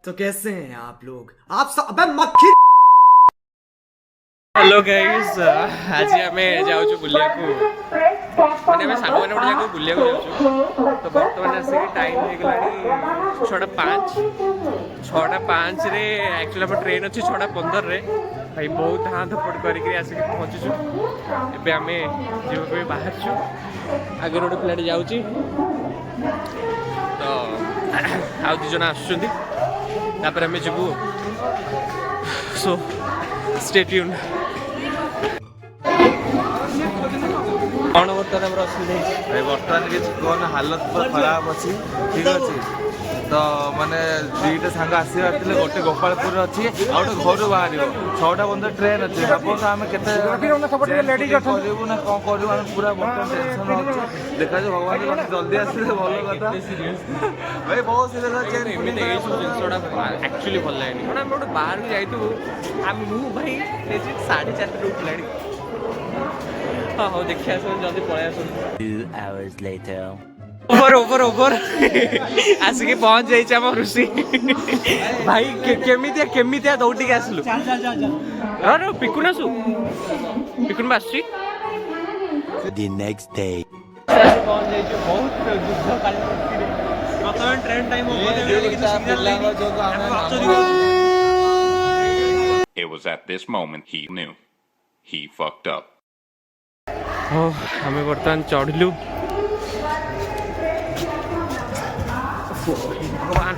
तो कैसे हैं आप लोग? आप सब अबे मक्खी। हेलो गाइस, आज आम जाऊँ बुलिया मैंने आम सांग मैंने गोटे जगह बुलिया जाऊँ। तो बर्तमान आसिक टाइम हो गला 6:05 रे एक्चुअली आम ट्रेन अच्छी 6:15 रे भाई बहुत हाँ धपड़ करके आसिक पहुँचुचु। एबे आम जीवा बाहर आगे गोटे पिलाटे जाऊँगी तो आउ दी जन आसुँच आम जीवु सो स्टे ट्यून। कौन बर्तमान भाई बर्तमान किसी कौन हालत पूरा खराब अच्छी ठीक अच्छे तो माने दुईटा सांग आसबार थे गोटे गोपालपुर अच्छी आ गोटे घर बाहर 6:15 ट्रेन अच्छे भाव आम के करूँ ना कौन करूँ आम पूरा बर्तमान टेंशन अच्छे देखा भगवान जल्दी आसले भल कथा भाई बहुत जिनसा एक्चुअली भल लगे क्या गोटे बाहर को जाइबू भाई 4:30 उठला हाँ हाँ देखिए जल्दी पलि ओवर ओवर ओवर आसिक पहुंच जाइए ऋषि भाई केमितिया दौड़ आसलु अरे पिकुन आसु पिकुन आस पहुंच जाइए बहुत युद्धकालीन train time It was at this moment he knew. He fucked up. हमें बर्तमान चढ़लु भगवान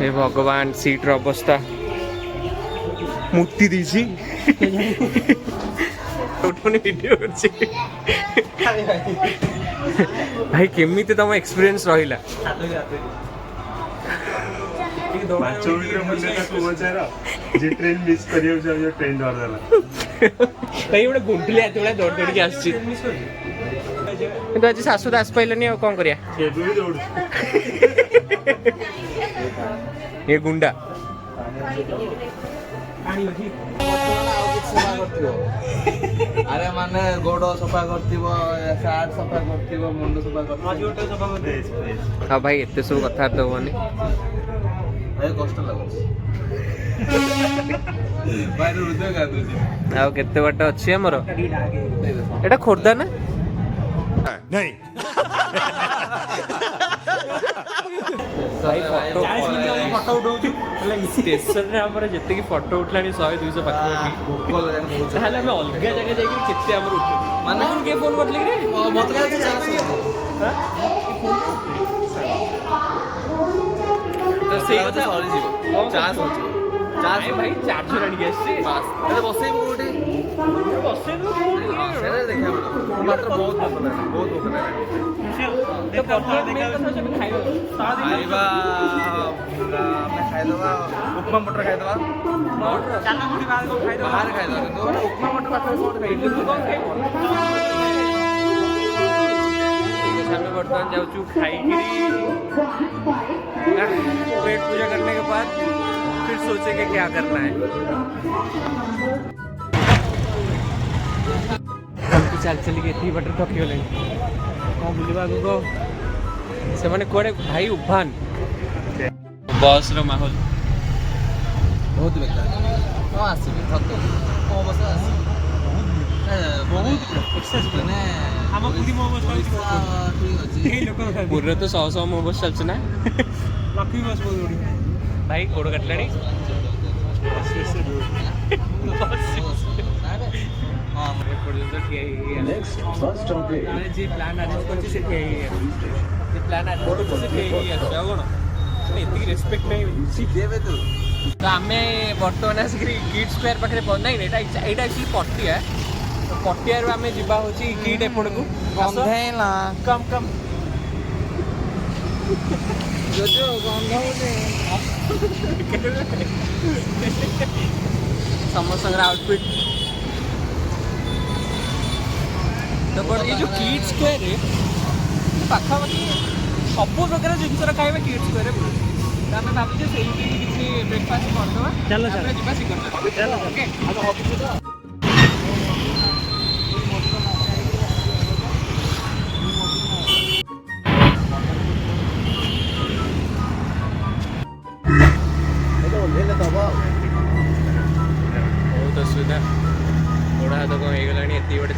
हे भगवान सीट्र अवस्था मुक्ति दीची वीडियो भाई केमी तुम एक्सपीरियंस रहा ट्रेन मिस करियो ट्रेन भाई गोटे गुंठली हाथ भाई दौड़ दौड़ कि आज शाशु आस पाइलानी आ कौन करिया ये गुंडा अरे माने गोड़ सफा करथिबो सार्ट सफा करथिबो मुंड सफा करथिबो हाँ भाई एते सब कथा दबनी भाई कष्ट लागुଛି भाई हृदय गादुଛି आ केते बाट अछि हमर एटा खोर्धा ना नहीं भाई फोटो उठाऊँ स्टेशन में जितने की फोटो उठला 100-200 पाखी ताहले हमें अलग जगह जाइए केते हमर उठू माने कौन के फोन करले रे मत तो सही कथा सरी जीव चार्ज होची चार्ज भाई चार्जर आनी आसी बस अरे बसई गोटे बसई अरे देखा मात्र बहुत भूख लगे तो पता देखा खाइबा मैं खाइदबा उपमा मटर खाइदबा चाना मुठी बाहर खाइदबा तो उपमा मटर पाखा कोन खाइदबा तू कोन खाइबो हमें बर्तमान जाऊँ खाई पेट पूजा करने के बाद फिर सोचेंगे क्या करना है। चल चल के बटर थकी गले हाँ बुलवा को से माने कोड़े भाई उभान बस रो माहौल बहुत बेकार हाँ आसबे थक मो बस आसी बहुत एक्सेस माने हम पूरी मो बस ठीक अछि लोक पूरे तो 100 मो बस चलछ ना लक्ष्मी बस बोल भाई कोड़ कटलानी नेक्स्ट फर्स्ट स्टॉपेज जे प्लान अरेंज करछि से जे प्लान अरेंज करछि से कोन एति रेस्पेक्ट नहीं सीखेबे तो आमे बर्तमान आसिक किड स्क्वायर पाखे पहुंच नहीं एटा एक्चुअली पटिया तो पटिया रो आमे जिबा होची किड एपड़ को गंधेला कम कम जो जो गंधा होने समस्त आउटफिट तो बट ये जो किड स्क्वायर है पाखापाखि सब प्रकार जिनस खाଇବା किड स्क्वायर आम भावुचे से किसी ब्रेकफास्ट करदे चलो चलो ओके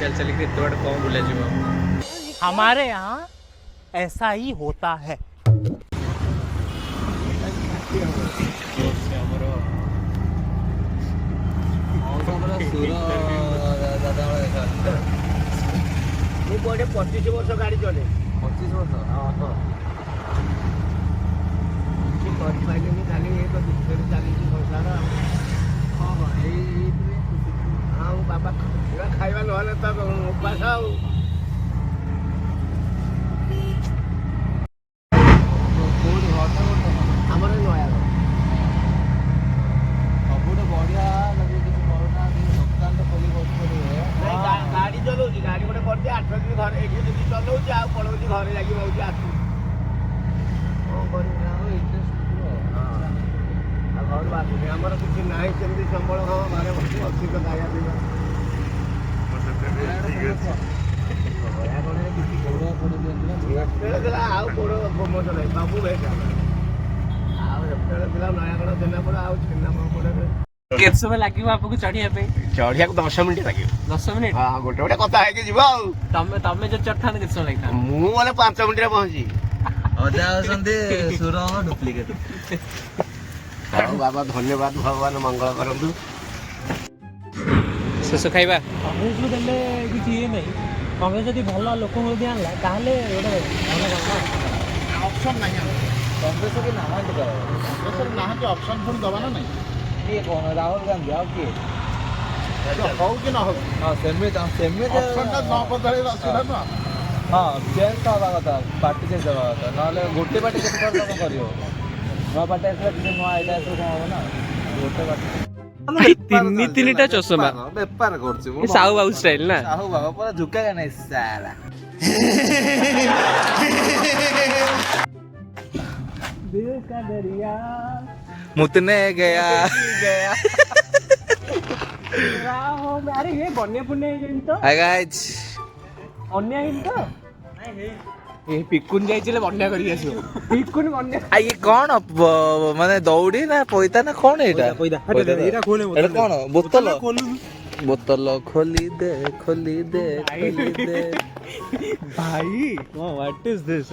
चल चल के एते बाटे कौन बुला जीव हमारे यहाँ ऐसा ही होता है। ମୁଁ ଗୋଟେ 25 ବର୍ଷ ଗାଡ଼ି ଚଲେ 25 ବର୍ଷ କିଛି କରିପାରିଲିନି ଖାଲି ଏକ ଦୁଃଖରେ ଚାଲିଛି ସଂସାର ହଁ ଏଇଥିରେ ଆଉ ବାବା ଖାଇବା ନହେଲେ ତ ଉପାସ ଆଉ ଆମର ନୟାଗଡ଼ ସବୁଠୁ ବଢିଆ ଯଦି କିଛି କରୁନାହାନ୍ତି ଦୋକାନ ତ ଖୋଲି ବସିପାରିବେ ଗାଡ଼ି ଚଲାଉଛି ଗାଡ଼ି ଗୋଟେ କରିଛି 8 ଦିନ ଘରେ ଏଠି ଯଦି ଚଲାଉଛି ଆଉ ପଳଉଛି ଘରେ ଯାଇକି ରହୁଛି ଆସୁ କ'ଣ କରିବି ଆଉ ଆଉ ଘରୁ ଆସୁନି ଆମର କିଛି ନାହିଁ ସେମିତି ସମ୍ବଳ ହଁ ଘରେ ବସି ଅଛି ତ ଖାଇବା ପିଇବା ଥିଲା ଆଉ କୋଡ଼ ମୋଟ ନାହିଁ ସବୁ ଭେଟ ଆଉ ସେତେବେଳେ ଥିଲା ନୟାଗଡ଼ ଛେନାପୋଡ଼ ଆଉ ଛେନାପୋଡ଼ ପଡ଼େ କେତେ ସମୟ ଲାଗିବ ଆପଣଙ୍କୁ ଚଢିବା ପାଇଁ? ଚଢ଼ିବାକୁ 10 ମିନିଟ୍ ଲାଗିବ 10 ମିନିଟ୍? ହଁ ଗୋଟେ ଗୋଟେ କଥା ହେଇକି ଯିବ ଆଉ ତମେ ଯୋଉ ଚଢିଥାନ୍ତେ କେତେ ସମୟ ଲାଗିଥାନ୍ତା? ମୁଁ ଗଲେ 5 ମିନିଟ୍ରେ ପହଞ୍ଚି ଅଜା ହଉଛନ୍ତି ସୁରଙ୍ଗ ଡୁପ୍ଲିକେଟ ଆଉ ବାବା ଧନ୍ୟବାଦ ଭଗବାନ ମଙ୍ଗଳ କରନ୍ତୁ ଶେଷ ଖାଇବା କଂଗ୍ରେସକୁ ଦେଲେ କିଛି ଇଏ ନାହିଁ। କଂଗ୍ରେସ ଯଦି ଭଲ ଲୋକଙ୍କୁ ଯଦି ଆଣିଲା ତାହେଲେ ଗୋଟେ ଭଲ କଥା। ଅପସନ୍ ନାହିଁ କଂଗ୍ରେସ କି ନାହାନ୍ତି କଂଗ୍ରେସରେ ନାହାନ୍ତି ଅପସନ୍ ପୁଣି ଦେବା ନା ନାହିଁ କିଏ କଣ ରାହୁଲ ଗାନ୍ଧୀ ଆଉ କିଏ ହଉ କି ନ ହଉ ହଁ ସେମିତି ଅପସନ୍ଟା ନ ବଦଳେଇବା ଅସୁବିଧା ନୁହଁ ହଁ ଚେଞ୍ଜ ତ ହେବା କଥା ପାର୍ଟି ଚେଞ୍ଜ ହେବା କଥା ନହେଲେ ଗୋଟେ ପାର୍ଟି କେତେ ଥର ତମେ କରିବ ନୂଆ ପାର୍ଟି ଆସିଲେ କିଛି ନୂଆ ଆଇଡ଼ିଆ ଆସିଲେ କ'ଣ ହବ ନା ଗୋଟେ ପାର୍ଟି ତିନିଟା ଚଷମା ବେପାର କରୁଛି ସାହୁ ବାବୁ ଷ୍ଟାଇଲ ନା ସାହୁ ବାବା ପୁରା ଝୁକେଗା ନାହିଁ ସାରା दिल का दरिया मुतने गया राहों में अरे ये बन्या पुण्य ହେଇଯାଇଛି ତ हाय गाइस ଅନ୍ୟ ହେଇନି ତ ଏ ପିକୁନ ଯାଇଥିଲେ ବନ୍ୟା କରିକି ଆସିବ ପିକୁନି ବନ୍ୟା आ ये कौन माने दौड़ी ना पैता ना कौन एटा पैदा एटा खोले कौन बोतल बोतल खोली दे खोली दे खोली दे भाई what is this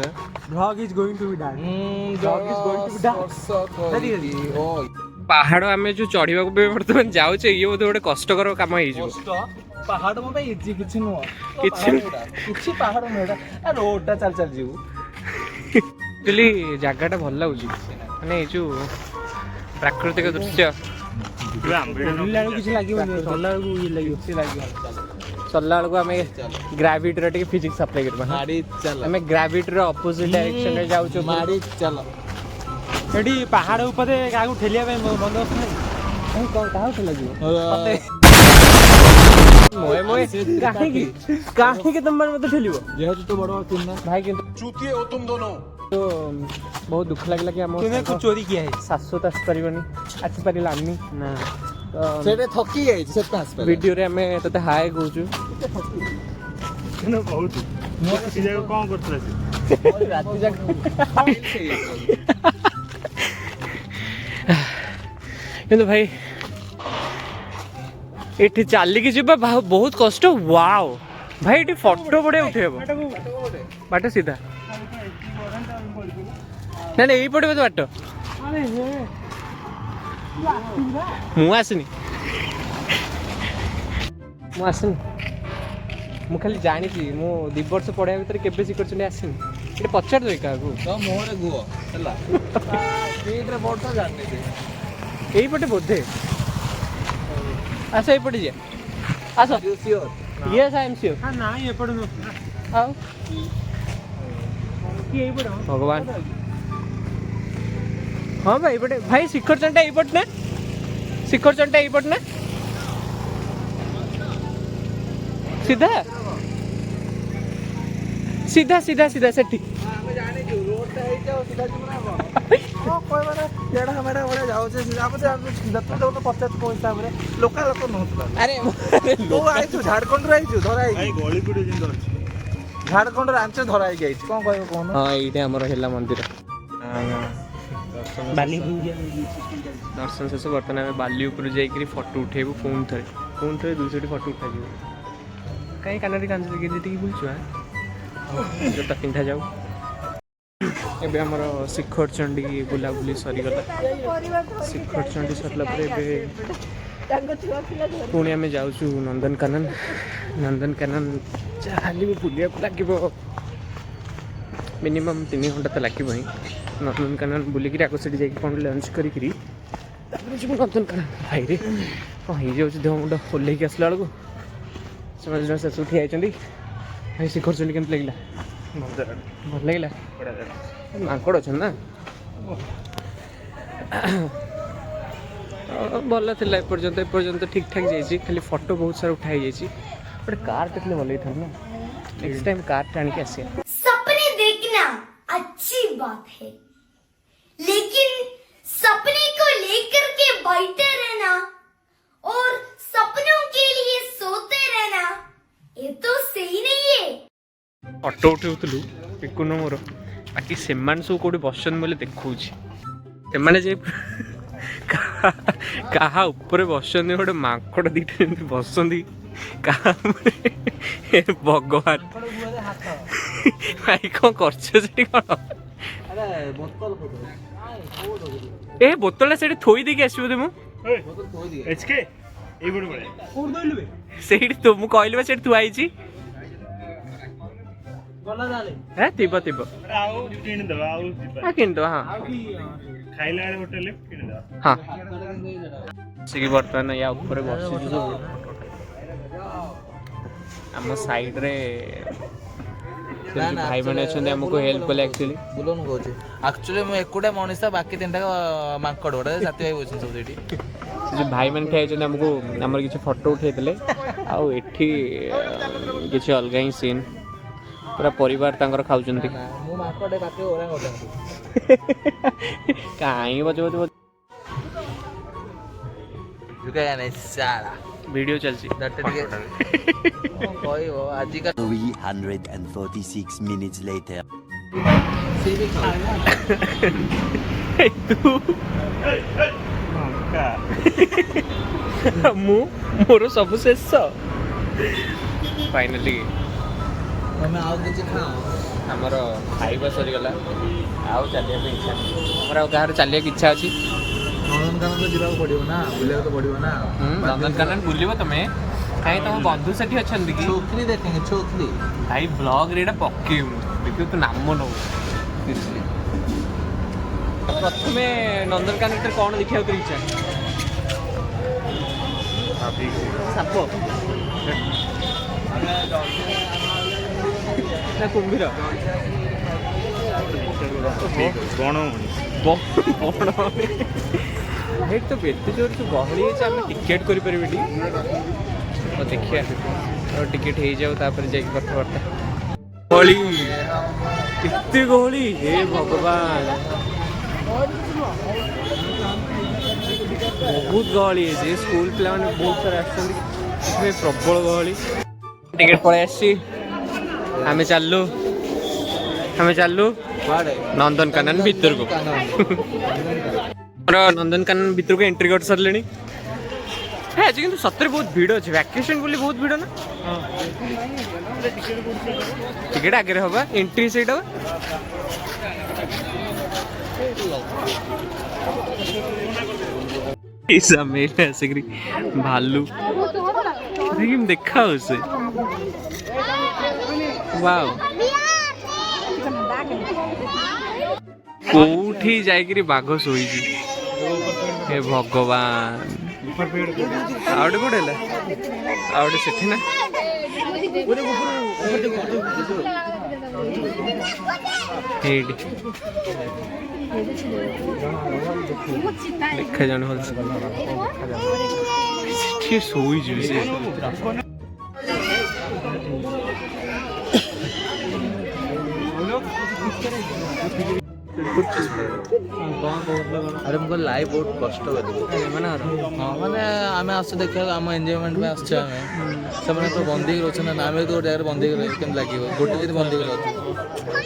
vlog is going to be done vlog is going to be done ପାହାଡ଼ ଆମେ ଯୋଉ ଚଢିବାକୁ ବର୍ତ୍ତମାନ ଯାଉଛେ ଇଏ ବୋଧେ ଗୋଟେ କଷ୍ଟକର କାମ ହେଇଯିବ पहाड़ में भाई इजी किछि नु किछि किछि पहाड़ में एटा आ रोडटा चल चल जीवु एक्चुअली ଜାଗାଟା ଭଲ ଲାଗୁଛି ମାନେ ଏଇ ଯୋଉ ପ୍ରାକୃତିକ ଦୃଶ୍ୟ ବୁଲିଲା ବେଳକୁ କିଛି ଲାଗିବନି ଚଲା ବେଳକୁ ଇଏ ଲାଗିବ କିଛି ଲାଗିବ ଚଲା ବେଳକୁ ଆମେ ଗ୍ରାଭିଟିର ଟିକେ ଫିଜିକ୍ସ ଆପ୍ଲାଏ କରିବା मारी चल ଆମେ ଗ୍ରାଭିଟିର ଅପୋଜିଟ୍ ଡାଇରେକ୍ସନରେ ଯାଉଛୁ मारी चल ଏଠି ପାହାଡ଼ ଉପରେ କାହାକୁ ଠେଲିବା ପାଇଁ ବନ୍ଦୋବସ୍ତ ନାହିଁ କାହାକୁ ଲାଗିବ ମୋଏ ମୋଏ କାହିଁକି କାହିଁକି ତମ ମାନେ ମତେ ଠେଲିବ जेहेतु तो बड़ चिन्ह ଭାଇ କିନ୍ତୁ चूतिए हो तुम दोनों तो बहुत दुख लगला कि हम ତୁମେ कुछ चोरी किया है शाश्वत ଆସିପାରିବନି ଆସିପାରିଲାନି ନା ତ सेटे थकी जाई से पास पे ଭିଡିଓରେ ଆମେ ତତେ ହାଏ କହୁଛୁ बहुत ମୁଁ କିଛି ଜାଗାରେ କ'ଣ କରୁଥିଲା ସେ रात जाक କିନ୍ତୁ ଭାଇ ଏଠି ଚାଲିକି ଯିବା ବହୁତ କଷ୍ଟ ୱାଓ ଭାଇ ଏଠି ଫଟୋ ବଢ଼ିଆ ଉଠେଇବ ବାଟ ସିଧା ନାଇଁ ନାଇଁ ଏଇପଟେ ବୋଧେ ବାଟ ମୁଁ ଆସିନି ମୁଁ ଖାଲି ଜାଣିଛି ମୁଁ 2 ବର୍ଷ ପଢ଼ିବା ଭିତରେ କେବେ ଶିଖରଚଣ୍ଡୀ ଆସିନି ଏଠି ପଚାରିଦେବି କାହାକୁ तो मोहरे गुओ ହେଲା ସ୍ପିଡ୍ ରେ ବୋର୍ଡ ତ ଜାଣି ଦେ ଏଇପଟେ ବୋଧେ ଆସ ଏଇପଟେ ଯିବା ଆସ you sure Yes I M sure ହଁ ନାଇଁ ଏପଟେ ନୁହଁ ଆଉ କି ଏଇପଟେ ଭଗବାନ ହଁ ଭାଇ ଏଇପଟେ ଭାଇ ଶିଖରଚଣ୍ଡୀଟା ଏଇପଟେ ନା ଶିଖରଚଣ୍ଡୀଟା ଏଇପଟେ ନା ସିଧା ସିଧା ସିଧା ସିଧା ସେଠି ଆମେ ଜାଣିଛୁ ରୋଡ ଟା ହେଇଛି ଆଉ ସିଧା ଯିବୁ ନା କଣ କହିବାରେ କେଡା କାମେଡା ଭଳିଆ ଯାଉଛେ ଆମେ ସିଧା ତ ପଚାଶ ପଇସା ପରେ ଲୋକା ଲୋକ ନଉଥିଲା ଆରେ ତୁ ଆଇଛୁ ଝାଡଖଣ୍ଡରୁ ଆଇଛୁ ଧରା ହେଇଛି ଭାଇ ଗଳି କୋଡ଼ି ଯେମିତି ଅଛି ଝାଡଖଣ୍ଡରୁ ଆଣିଛ ଧରା ହେଇକି ଆଇଛୁ କଣ କହିବ କହୁନ ହଁ ଏଇଟା ଆମର ହେଲା ମନ୍ଦିର ବାଲି ଦର୍ଶନ ଶେଷ ବର୍ତ୍ତମାନ ଆମେ ବାଲି ଉପରୁ ଯାଇକିରି ଫଟୋ ଉଠେଇବୁ ପୁଣି ଥରେ 200ଟି ଫଟୋ ଉଠାଯିବ कहीं कान कांच लगे जी बुलचु जोटा पिंधा जाऊ एबे हमर शिखर चंडी बुलाबुली सरीगला शिखर चंडी सरला पुणी आम जाऊँ नंदनकानन जहाँ भी बुलिया लगे मिनिमम 3 घंटा तो लगे ही नंदनकानन बुलिक आगे से कौन लंच करी नंदनकानन भाई रे कौन हो जाऊँ देह मुंड ओल्ल आसला बेलू से से ठिया भाई शिखर चंडी केमती लगे भल लगे माकड़ अच्छा ना भल था एपर्यंत ठीक ठाक जाइए खाली फोटो बहुत सारा उठाई जाइए गोटे कार टे भल था ना नेक्स्ट टाइम कार टाणी के आसिया सपने देखना अच्छी बात है लेकिन सपने को लेकर के बैठे रहना और सपनों के लिए सोते रहना ये तो सही नहीं है। फोटो उठाऊलु पिकुन मोर बाकी से सब कौटे बसन बोले देखा से क्या ऊपर बसन गोटे माकड़ दीटा बसती भगवान भाई कौन कर बोतल से थोई देकी आसो दे एचके ए गुड बड़े से तो मु कहली से तू आई है तीब तीब आउ किन दबा आउ हाँ किन दो हाँ खाइला होटल किन दबा हाँ से बर्तमान या ऊपर बस आम साइड रे भाई मैंने अच्छे आमको हेल्प कले एक्चुअली बुलोन कहूँ एक्चुअली मुझे एकुटा मनीषा बाकी 3टा माकड़ गुड़ा साथी भाई बस सब ये जो भाई मैंने ठिया हमको आम किसी फोटो उठे आठी किसी अलग ही सीन पूरा परिवार तांकर खाऊं कहीं बच वीडियो चलती 346 minutes later. मोर सब शेष फाइनाली आमर खाଇବା सरीगला आउ चलिया इच्छा आमर गाँव चलिया इच्छा अच्छी नंदनकानन तो जावाक पड़ो ना बुलाक तो पड़ो ना नंदनकानन बुलव तुम्हें कहीं तुम बंधु से अच्छा कि छोकरी देखेंगे छोकरी भाई ब्लॉग रे पकेबू देखिए तो नाम नौ प्रथम नंदनकानन कौन देखा इच्छा साप ना कुंभीर भाई तो एत जोर जो गहली आम टिकेट करें तो देखिए टिकेट हो जाओ जा कथबार्ता गहली एते गहली हे भगवान बहुत गहली है स्कूल पिला बहुत सारा आसमें प्रबल गहली टिकेट पड़े आम चलू नंदनकानन भीतर को नंदनकानन भीतर को एंट्री कर सारे है आज किंतु सतरे बहुत भीड़ अच्छे वैकेशन बोली बहुत भीड़ ना टिकेट आगे हवा एंट्री सैड आसिक भालू देखा से वाओ कोठी जाइकरी बाघ शोई हे भगवान आउटे कोड़े आउटे सेठी ना देखा जाने शोई से ଆରେ ମୁଁ କହିଲି ଲାଇଭ୍ ବହୁତ କଷ୍ଟ କରିବି ହଁ ମାନେ ଆମେ ଆସୁଛୁ ଦେଖିବାକୁ ଆମ ଏନ୍ଜୟମେଣ୍ଟ ପାଇଁ ଆସୁଛୁ ଆମେ ସେମାନେ ତ ବନ୍ଦୀ ହେଇକି ରହୁଛନ୍ତି ନା ଆମେ ତ ଗୋଟେ ଜାଗାରେ ବନ୍ଦୀ ହେଇକି କେମିତି ଲାଗିବ ଗୋଟେ ଯଦି ବନ୍ଦୀ ହେଇକି ରହୁଛୁ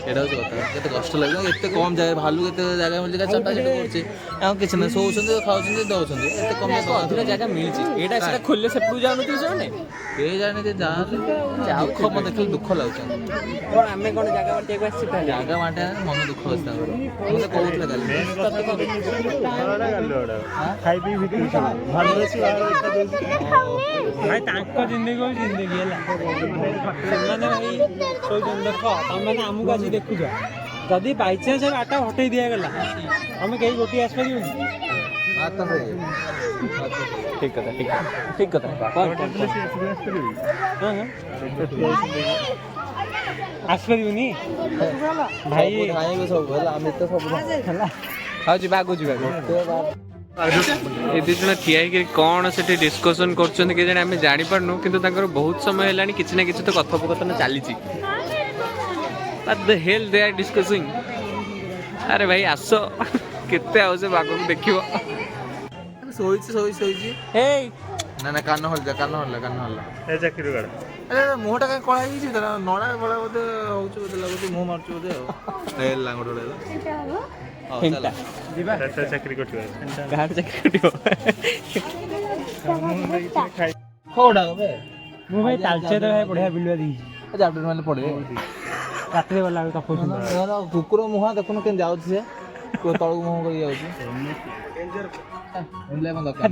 ଏଇଟା ହେଉଛି କଥା କେତେ କଷ୍ଟ ଲାଗିବ ଏତେ କମ୍ ଜାଗା ଭାଲୁ କେତେ ଜାଗା ମିଳୁଛି ଚଟା ଚଟି କରୁଛି ଆଉ କିଛି ନାହିଁ ଶୋଉଛନ୍ତି ଖାଉଛନ୍ତି ଦେଉଛନ୍ତି ଏତେ କମ୍ ଅଧିକ ଜାଗା ମିଳିଛି ଏଇଟା ସେଟା ଖୋଲିଲେ ସେପଟକୁ ଯାଉନଥିବ ସେମାନେ କେହି ଜାଣିଛି ଯାହା ଦୁଃଖ ମୋତେ ଦେଖିଲେ ଦୁଃଖ ଲାଗୁଛି କଣ ଆମେ କଣ ଜାଗା ବାଣ୍ଟିବାକୁ ଆସିଛୁ ତାହେଲେ ଜାଗା ବାଣ୍ଟିବା ମନ ଦୁଃଖ ଅଛି ତାଙ୍କର ମୋତେ କହୁଥିଲେ କାଲି ଖାଇ ପିଇ ଭିତରୁ ଭଲ ଅଛି ଭାଇ ତାଙ୍କ ଜିନ୍ଦଗି ହଉଛି ଜିନ୍ଦଗି ହେଲା ସେମାନେ ଭାଇ ଶୋଇଛନ୍ତି ଦେଖ ତମେ ଆମକୁ ଆଜି ଦେଖୁଛ ଯଦି ବାଇଚାନ୍ସ ବାଟ ହଟେଇ ଦିଆଗଲା ଆମେ କେହି ଗୋଟିଏ ଆସିପାରିବୁନି ଠିକ କଥା ଆସିପାରିବୁନି ଭାଇ ସବୁ ହେଲା ଆମେ ତ ସବୁ ହେଲା ଆଉ ଯିବା ଆଗକୁ ଯିବା ଏ ଦି ଜଣ ଠିଆ ହେଇକି କ'ଣ ସେଠି ଡିସ୍କସନ୍ କରୁଛନ୍ତି କେଜାଣି ଆମେ ଜାଣିପାରୁନୁ କିନ୍ତୁ ତାଙ୍କର ବହୁତ ସମୟ ହେଲାଣି କିଛି ନା କିଛି ତ କଥୋପକଥନ ଚାଲିଛି What the hell they are discussing? ଆରେ ଭାଇ ଆସ କେତେ ଆଉ ସେ ବାଘକୁ ଦେଖିବ ଶୋଇଛି ହେଇ ନା କାନ ହଲିଲା ଏ ଚାକିରି ଗାଡ଼ ଆରେ ମୁହଁଟା କାହିଁ କଳା ହେଇଯାଇଛି ତାର ନଳା ଫଳା ବୋଧେ ହଉଛି ବୋଧେ ଲାଗୁଛି ମୁହଁ ମାରୁଛି ବୋଧେ ଆଉ ହେଲା ଗୋଟେ ଫେଣ୍ଟା ଯିବା ଚାକିରି କରିବ କାହାର ଚାକିରି କରିବ କୋଉଟା ମୁଁ ଭାଇ ତାଲଚେର ଭାଇ ବଢିଆ ବିଲୁଆ ଦେଇଛି ଚାପ୍ଟର ମାନେ ପଡିବେ ରାତିରେ ଗଲା ବେଳକୁ କଫ ସୁନ୍ଦର କୁକୁର ମୁହଁ ଦେଖୁନୁ କେମିତି ଯାଉଛି ସେ ତଳକୁ ମୁହଁ କରି ଯାଉଛି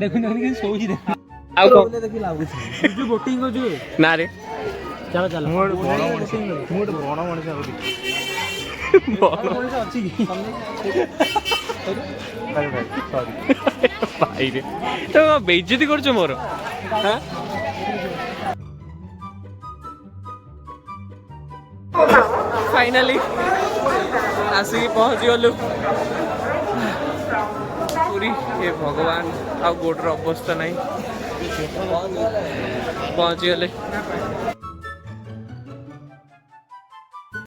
ଦେଖୁନି କେମିତି ଶୋଉଛି ଦେଖ ଆଉ କ'ଣ ଦେଖି ଲାଗୁଛି ଯୋଉ ବୋଟିଂ କରୁଛୁ ନା ରେ ଚାଲ ମୁଁ ଗୋଟେ ବଡ଼ ମଣିଷ ଅଛି କି ଭାଇରେ ତ ବେଇଜ୍ଜତି କରୁଛ ମୋର ଫାଇନାଲି ଆସିକି ପହଞ୍ଚିଗଲୁ ପୁରୀ ହେ ଭଗବାନ ଆଉ ଗୋଟର ଅବସ୍ଥା ନାହିଁ ପହଞ୍ଚିଗଲେ